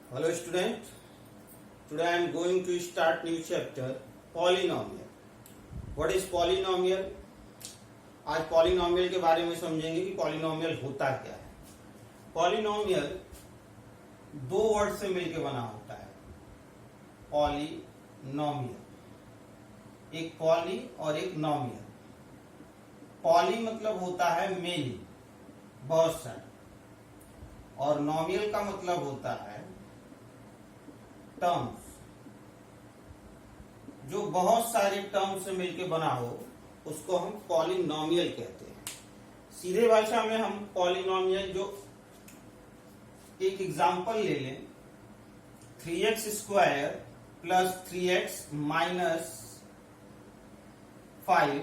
Hello student, today I am going to start new chapter polynomial. What is polynomial? आज polynomial के बारे में समझेंगे कि polynomial होता क्या है. Polynomial दो वर्ड से मिलकर बना होता है. Polynomial, एक poly और एक nomial. Poly मतलब होता है मेनी, बहुत सारे, और नॉमियल का मतलब होता है टर्म्स. जो बहुत सारे टर्म्स से मिलकर बना हो उसको हम पॉलिनॉमियल कहते हैं. सीधे भाषा में हम पॉलिनॉमियल, जो एक एग्जांपल ले लें, 3x square plus 3x minus 5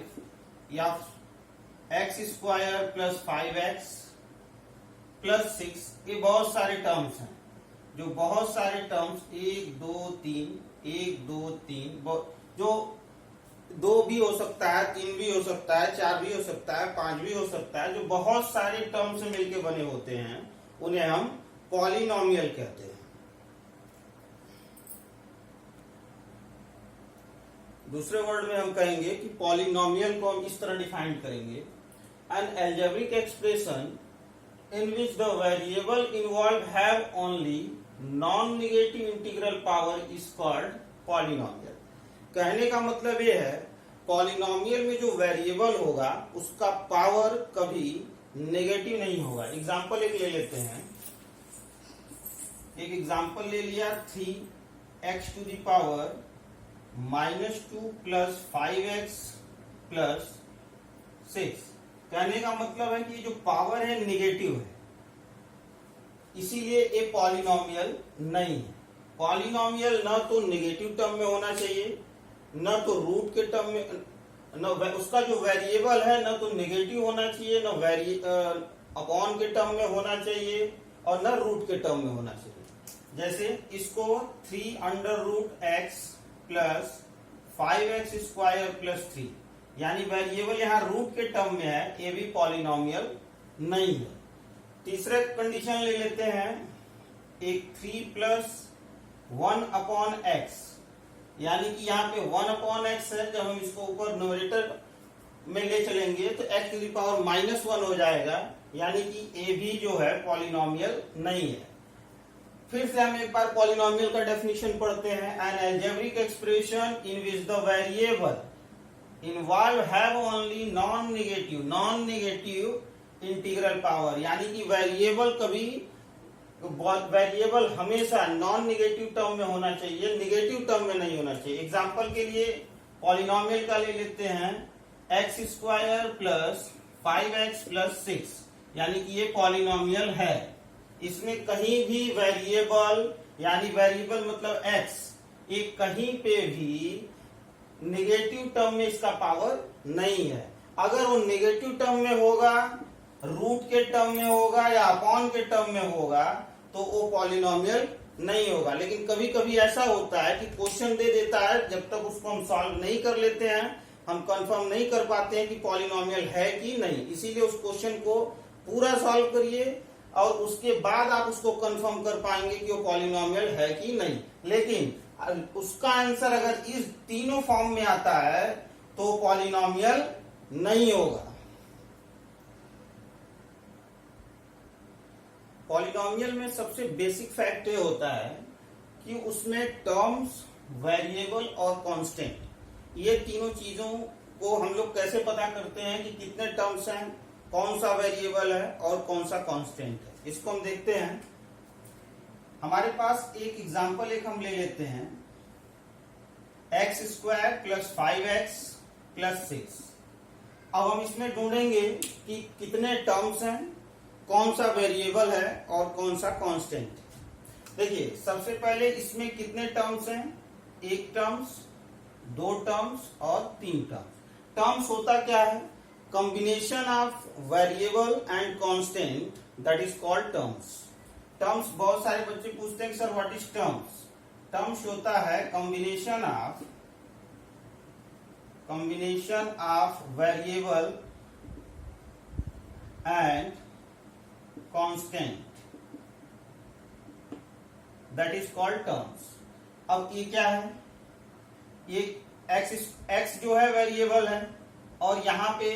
या x square plus 5x plus 6, ये बहुत सारे टर्म्स हैं. जो बहुत सारे टर्म्स 1 2 3 1 2 3, जो 2 भी हो सकता है, 3 भी हो सकता है, 4 भी हो सकता है, 5 भी हो सकता है, जो बहुत सारे टर्म से मिलकर बने होते हैं उन्हें हम पॉलिनॉमियल कहते हैं. दूसरे वर्ड में हम कहेंगे कि पॉलिनॉमियल को हम इस तरह डिफाइन करेंगे: an algebraic expression in which the variable involved have only non-negative integral power is called polynomial. कहने का मतलब ये है, पॉलिनॉमियल में जो वेरिएबल होगा उसका पावर कभी नेगेटिव नहीं होगा. एग्जांपल एक ले लेते हैं. एक एग्जांपल ले लिया, 3x to the power -2 plus 5x plus 6. कहने का मतलब है कि जो पावर है नेगेटिव है, इसीलिए ये पॉलिनॉमियल नहीं है. पॉलिनॉमियल न तो नेगेटिव टर्म में होना चाहिए, न तो रूट के टर्म में, न उसका जो वेरिएबल है न तो नेगेटिव होना चाहिए, न अपॉन के टर्म में होना चाहिए, और न रूट के टर्म में होना चाहिए. जैसे इसको 3 under root X plus 5x square plus 3, यानी वेरिएबल यहाँ रूट के टर्म में है, ये भी पॉलिनॉमियल नहीं है. तीसरे कंडीशन ले लेते हैं, एक 3 प्लस 1 अपॉन एक्स, यानी कि यहाँ पे 1 अपॉन एक्स है. जब हम इसको ऊपर न्यूमरेटर में ले चलेंगे तो x टू द पावर -1 हो जाएगा, यानी कि ये भी जो है पॉलिनॉमियल नहीं है. फिर से हम एक बार पॉलिनॉमियल का डेफिनेशन पढ़ते हैं. An algebraic expression in which the variable involve have only non negative integral power, यानी कि वेरिएबल हमेशा नॉन नेगेटिव टर्म में होना चाहिए, नेगेटिव टर्म में नहीं होना चाहिए. एग्जांपल के लिए पॉलिनॉमियल का ले लेते हैं, x square plus 5x plus 6, यानी कि ये पॉलिनॉमियल है. इसमें कहीं भी वेरिएबल, यानी वेरिएबल मतलब x, ये कहीं पे भी नेगेटिव टर्म में इसका पावर नहीं है. अगर वो नेगेटिव टर्म में होगा, रूट के टर्म में होगा या अपॉन के टर्म में होगा तो वो पॉलिनॉमियल नहीं होगा. लेकिन कभी कभी ऐसा होता है कि क्वेश्चन दे देता है, जब तक उसको हम सॉल्व नहीं कर लेते हैं हम कंफर्म नहीं कर पाते हैं कि पॉलिनॉमियल है कि नहीं. इसीलिए उस क्वेश्चन को पूरा सॉल्व करिए और उसके बाद आप उसको कंफर्म कर पाएंगे कि वो पॉलिनॉमियल है कि नहीं. लेकिन उसका आंसर अगर इस तीनों फॉर्म में आता है तो पॉलिनॉमियल नहीं होगा. पॉलिनॉमियल में सबसे बेसिक फैक्ट ये होता है कि उसमें टर्म्स, वेरिएबल और कांस्टेंट, ये तीनों चीजों को हम लोग कैसे पता करते हैं कि कितने टर्म्स हैं, कौन सा वेरिएबल है और कौन सा कांस्टेंट है. इसको हम देखते हैं. हमारे पास एक एग्जांपल हम ले लेते हैं, x square plus 5x plus 6. अब हम इसमें ढूंढेंगे कि कितने टर्म्स हैं, कौन सा वेरिएबल है और कौन सा कांस्टेंट. देखिए, सबसे पहले इसमें कितने टर्म्स हैं, 1 टर्म्स, 2 टर्म्स और 3 टर्म्स. टर्म्स होता क्या है, combination of variable and constant, that is called terms. Terms, बहुत सारे बच्चे पूछते हैं कि sir what is terms. Terms होता है combination of variable and constant. That is called terms. अब ये क्या है, ये x जो है वेरिएबल है, और यहाँ पे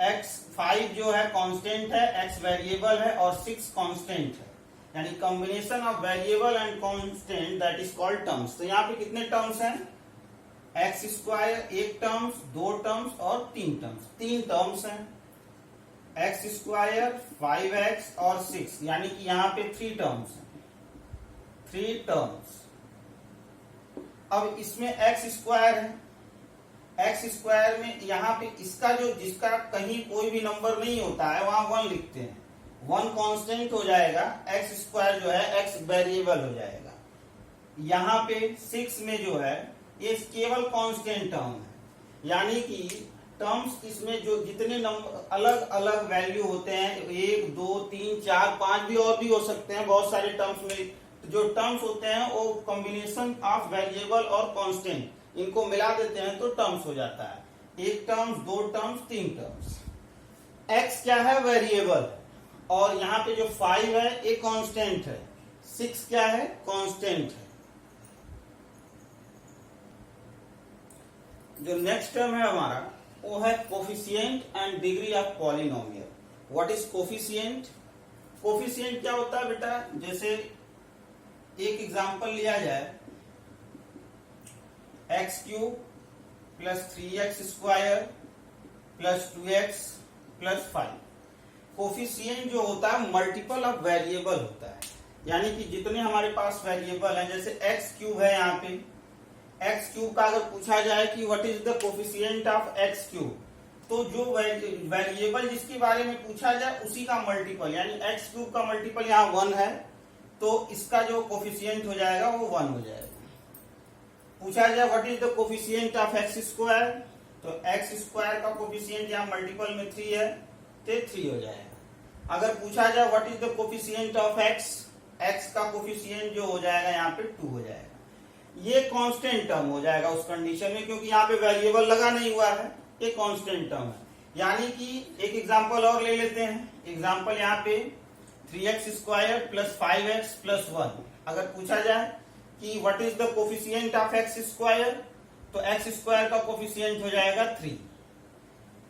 x5 जो है कांस्टेंट है, x वेरिएबल है और 6 कांस्टेंट है, यानी combination of variable and constant that is called terms. तो यहाँ पे कितने टर्म्स हैं, एक्स स्क्वायर एक टर्म्स, दो टर्म्स और तीन टर्म्स, तीन टर्म्स हैं, एक्स स्क्वायर 5x और 6, यानी कि यहाँ पे 3 टर्म्स हैं, 3 टर्म्स। अब इसमें एक्स स्क्वायर है, एक्स स्क्वायर में यहाँ पे इसका जो जिसका कहीं कोई भी नंबर नहीं होता है वहां 1 लिखते हैं, 1 कांस्टेंट हो जाएगा, एक्स स्क्वायर जो है एक्स वेरिएबल हो जाएगा। यहाँ पे 6 में जो है ये केवल कांस्टेंट टर्म है, यानी कि टर्म्स इसमें जो जितने नंबर अलग अलग वैल्यू होते हैं, 1 2 3 4 5 भी और भी हो सकते हैं, बहुत सारे टर्म्स में जो टर्म्स होते हैं वो कॉम्बिनेशन ऑफ वेरिएबल और कांस्टेंट, इनको मिला देते हैं तो टर्म्स हो जाता है, एक टर्म्स, दो टर्म्स, तीन टर्म्स। x क्या है, वेरिएबल, और यहाँ पे जो 5 है ये कांस्टेंट है, 6 क्या है, कांस्टेंट है। जो नेक्स्ट टर्म है हमारा वो है coefficient and degree of polynomial. What is coefficient? Coefficient क्या होता है बेटा, जैसे एक एग्जांपल लिया जाए, x³ plus 3x square plus 2x plus 5। Coefficient जो होता है मल्टीपल ऑफ वेरिएबल होता है, यानी कि जितने हमारे पास वेरिएबल हैं, जैसे x³ है, यहाँ पे x³ का अगर पूछा जाए कि what is the coefficient of x³, तो जो वेरिएबल जिसके बारे में पूछा जाए उसी का मल्टीपल, यानी x³ का मल्टीपल यहाँ 1 है, तो इसका जो कोफिशिएंट हो जाएगा वो 1 हो जाएगा। पूछा जाए what is the coefficient of x², तो x² का कोफिशिएंट यहाँ मल्टीपल में 3 है, तो 3 हो जाएगा। अगर पूछा जाए what is the coefficient of x का कोफिशिएंट जो हो जाएगा यहाँ पे 2 हो जाएगा। ये कांस्टेंट टर्म हो जाएगा उस कंडीशन में, क्योंकि यहाँ पे वेरिएबल लगा नहीं हुआ है, ये कांस्टेंट टर्म है। यानी कि एक एग्जांपल और ले लेते हैं, एग्जांपल यहाँ पे 3x square plus 5x plus 1। अगर पूछा जाए कि what is the coefficient of x², तो x² का कोफिशिएंट हो जाएगा 3।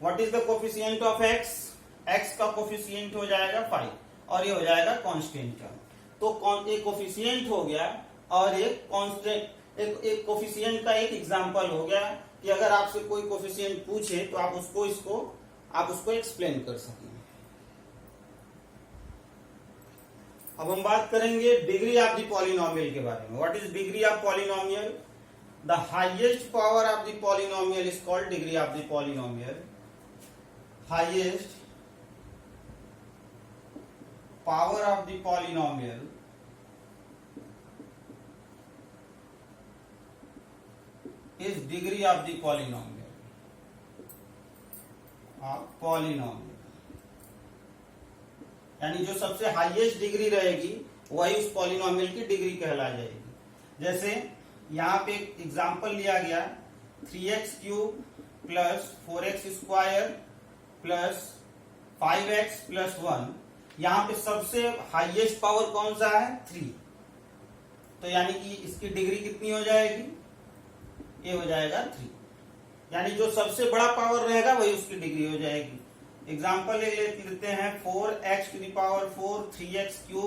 What is the coefficient of x का कोफिशिएंट हो जाएगा 5, और ये हो जाएगा कांस्टेंट टर्म। तो एक कोफिशिएंट हो गया और एक कांस्टेंट, एक कोफिशिएंट का एक एग्जांपल हो गया कि अगर आपसे कोई कोफिशिएंट पूछे तो आप उसको एक्सप्लेन कर सकें। अब हम बात करेंगे डिग्री ऑफ द पॉलिनोमियल के बारे में। What is degree of polynomial? The highest power of the polynomial is called degree of the polynomial. Highest power of the polynomial is degree of the polynomial. यानी जो सबसे highest degree रहेगी वही उस polynomial की डिग्री कहला जाएगी। जैसे यहाँ पे एग्जांपल लिया गया 3x³ plus 4x square plus 5x plus 1। यहाँ पे सबसे हाईएस्ट पावर कौन सा है? 3। तो यानी कि इसकी डिग्री कितनी हो जाएगी? ये हो जाएगा 3। यानी जो सबसे बड़ा पावर रहेगा वही उसकी डिग्री हो जाएगी। एग्जाम्पल ले लेते हैं 4x⁴ 3x³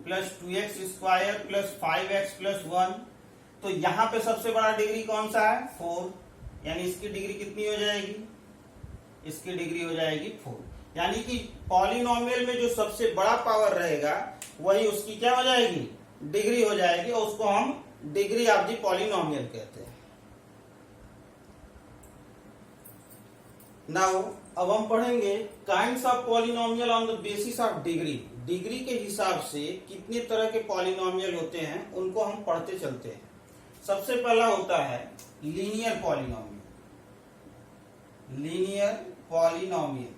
plus 2x square plus 5x plus 1। तो यहाँ पे सबसे बड़ा डिग्री कौन सा है? 4। यानी इसकी डिग्री कितनी हो जाएगी? इसकी डिग्री हो जाएगी 4। यानी कि पॉलिनोमियल में जो सबसे बड़ा पावर रहेगा वही उसकी क्या हो जाएगी? डिग्री हो जाएगी, और उसको हम डिग्री ऑफ द पॉलिनोमियल कहते हैं। नाउ अब हम पढ़ेंगे kinds of polynomial on the basis of degree. Degree के हिसाब से कितने तरह के पॉलिनोमियल होते हैं उनको हम पढ़ते चलते हैं। सबसे पहला होता है linear polynomial. Linear polynomial,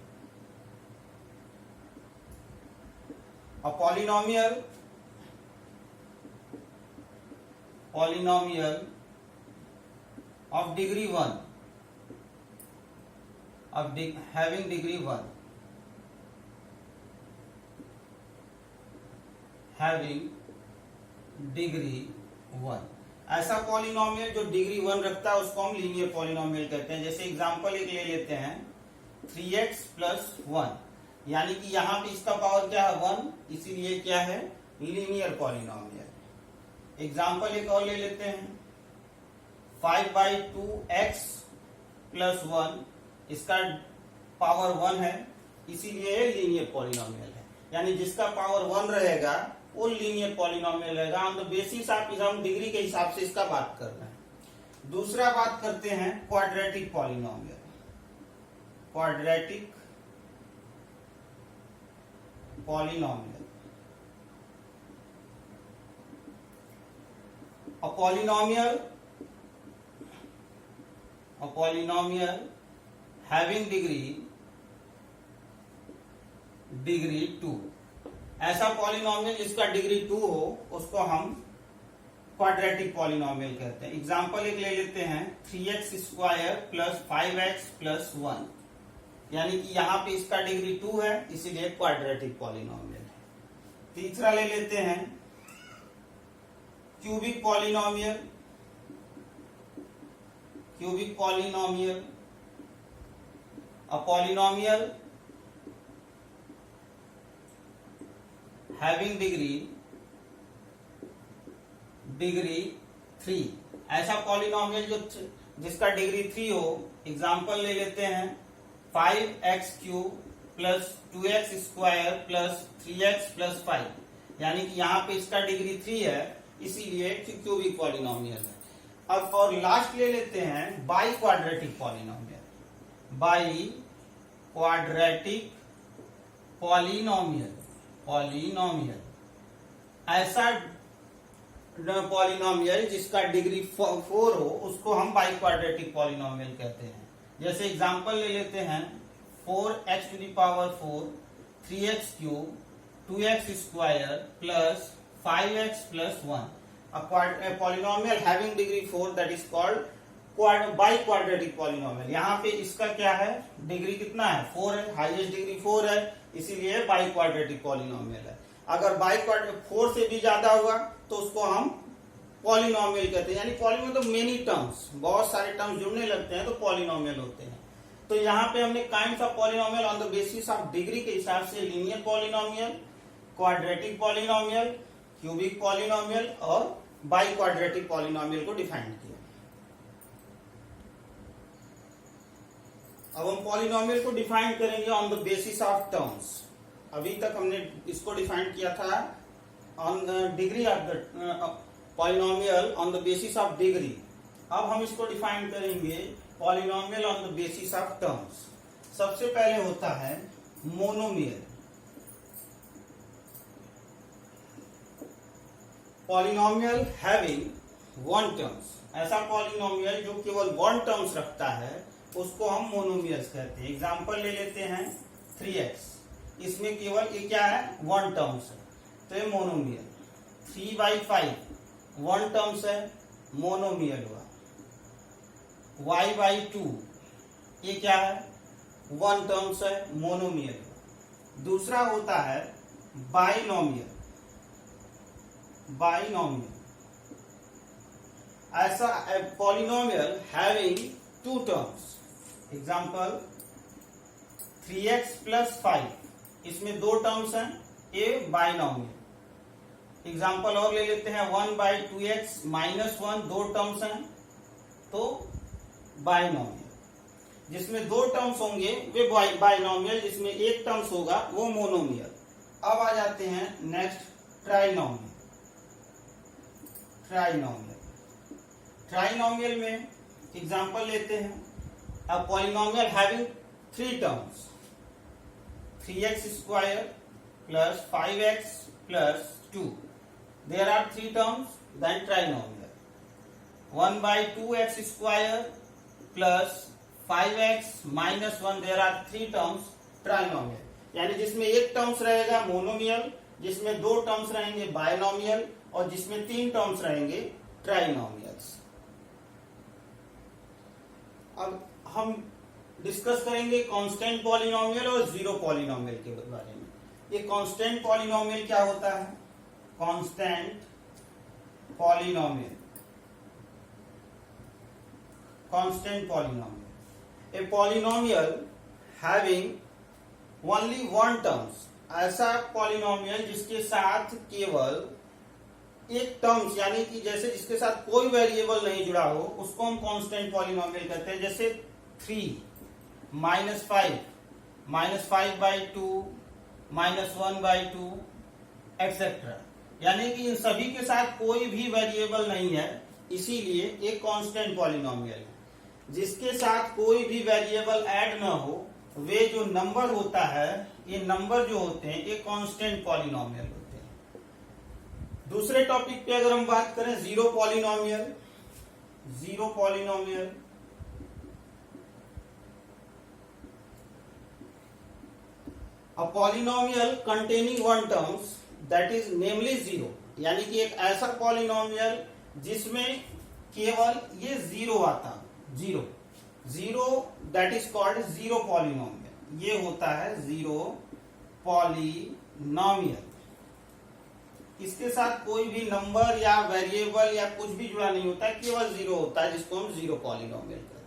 a polynomial of degree 1, of having degree 1, having degree 1। ऐसा पॉलिनोमियल जो डिग्री 1 रखता है उसको हम लीनियर पॉलिनोमियल कहते हैं। जैसे एग्जांपल एक ले लेते हैं 3x प्लस 1, यानी कि यहाँ पे इसका पावर क्या है 1, इसीलिए क्या है लीनियर पॉलिनोमियल। एग्जांपल एक और ले लेते हैं 5/2x प्लस 1, इसका पावर 1 है, इसीलिए लीनियर पॉलिनोमियल है। यानी जिसका पावर 1 रहेगा वो लीनियर पॉलिनोमियल रहेगा। ऑन द बेसिस ऑफ हम डिग्री के हिसाब से इसका बात कर रहे हैं। दूसरा बात करते हैं quadratic polynomial. Quadratic polynomial, a polynomial having degree 2। ऐसा पॉलिनोमियल जिसका डिग्री 2 हो उसको हम क्वाड्रेटिक पॉलिनोमियल कहते हैं। एग्जांपल एक ले लेते हैं 3x square plus 5x plus 1, यानी कि यहाँ पे इसका डिग्री 2 है, इसीलिए क्वाड्रेटिक पॉलिनोमियल है। तीसरा ले लेते हैं क्यूबिक पॉलिनोमियल। क्यूबिक पॉलिनोमियल, अ पॉलिनोमियल हैविंग डिग्री 3। ऐसा पॉलिनोमियल जो जिसका डिग्री 3 हो। एग्जांपल ले लेते हैं 5x³ plus 2x square plus 3x plus 5, यानी कि यहाँ पे इसका डिग्री 3 है, इसीलिए क्यूबिक पॉलिनोमियल है। अब और लास्ट ले लेते हैं by quadratic polynomial. By quadratic polynomial, ऐसा पॉलिनोमियल जिसका डिग्री 4 हो उसको हम बाई क्वाड्रेटिक पॉलिनोमियल कहते हैं। जैसे एग्जांपल ले लेते हैं 4x⁴, 3x³ 2x square plus 5x plus 1। A polynomial having degree 4 that is called by quadratic polynomial. यहाँ पे इसका क्या है डिग्री कितना है 4 है, हाईएस्ट डिग्री 4 है, इसीलिए बाई क्वाड्रेटिक पॉलिनोमियल है। अगर बाई क्वाड्रेटिक 4 से भी ज्यादा हुआ तो उसको हम पॉलिनोमियल कहते हैं। यानी पॉलिनोमियल तो मेनी टर्म्स, बहुत सारे टर्म्स जुड़ने लगते हैं तो पॉलिनोमियल होते हैं। तो यहाँ पे हमने kinds of polynomial on the basis of degree के हिसाब से linear polynomial, quadratic polynomial, cubic polynomial और बाई क्वाड्रेटिक पॉलिनोमियल को डिफाइन किया। अब हम पॉलिनोमियल को डिफाइन करेंगे on the basis of terms. अभी तक हमने इसको डिफाइन किया था on the degree of the polynomial on the basis of degree. अब हम इसको डिफाइन करेंगे polynomial on the basis of terms. सबसे पहले होता है मोनोमियल। पॉलिनोमियल हैविंग 1 टर्म्स, ऐसा पॉलिनोमियल जो केवल 1 टर्म्स रखता है उसको हम मोनोमियल्स कहते हैं। एग्जांपल ले लेते हैं 3x, इसमें केवल ये क्या है 1 टर्म्स है, तो ये मोनोमियल। 3/5 1 टर्म्स है, मोनोमियल हुआ। y/2 ये क्या है 1 टर्म्स है, मोनोमियल हुआ। दूसरा होता है बाइनोमियल। ऐसा polynomial having 2 terms. Example 3x plus 5, इसमें 2 टर्म्स हैं, ये बाइनोमियल। एग्जांपल और ले लेते हैं 1/2x माइनस 1, 2 टर्म्स हैं तो बाइनोमियल। जिसमें 2 टर्म्स होंगे वे बाइनोमियल, जिसमें 1 टर्म्स होगा वो मोनोमियल। अब आ जाते हैं नेक्स्ट ट्राइनोमियल। ट्राइनोमियल में एग्जांपल लेते हैं a polynomial having 3 terms, 3x square plus 5x plus 2। There are 3 terms, then trinomial. 1/2x square plus 5x minus 1, there are 3 terms, trinomial. यानी जिसमें 1 टर्म्स रहेगा मोनोमियल, जिसमें 2 टर्म्स रहेंगे बाइनोमियल और जिसमें 3 टर्म्स रहेंगे ट्राइनोमियल्स। अब हम डिस्कस करेंगे कांस्टेंट पॉलिनोमियल और जीरो पॉलिनोमियल के बारे में। ये कांस्टेंट पॉलिनोमियल क्या होता है? Constant polynomial, constant polynomial. A polynomial having only one terms, ऐसा पॉलिनोमियल जिसके साथ केवल एक टर्म्स यानी कि जैसे जिसके साथ कोई वेरिएबल नहीं जुड़ा हो उसको हम कांस्टेंट पॉलिनोमियल कहते हैं। जैसे 3, -5, -5/2, -1/2 एक्सेट्रा, यानी कि इन सभी के साथ कोई भी वेरिएबल नहीं है, इसीलिए एक कांस्टेंट पॉलिनोमियल है। जिसके साथ कोई भी वेरिएबल ऐड ना हो, वे जो नंबर होता है, ये नंबर जो होते हैं ये कांस्टेंट पॉलिनोमियल होते हैं। दूसरे टॉपिक पे अगर हम बात करें zero polynomial, zero polynomial a polynomial containing one terms that is namely zero, यानी कि एक ऐसा पॉलिनोमियल जिसमें केवल ये जीरो आता, zero zero that is called zero polynomial, ये होता है जीरो पॉलिनोमियल। इसके साथ कोई भी नंबर या वेरिएबल या कुछ भी जुड़ा नहीं होता है, केवल जीरो होता है, जिसको हम जीरो पॉलिनोमियल कहते हैं।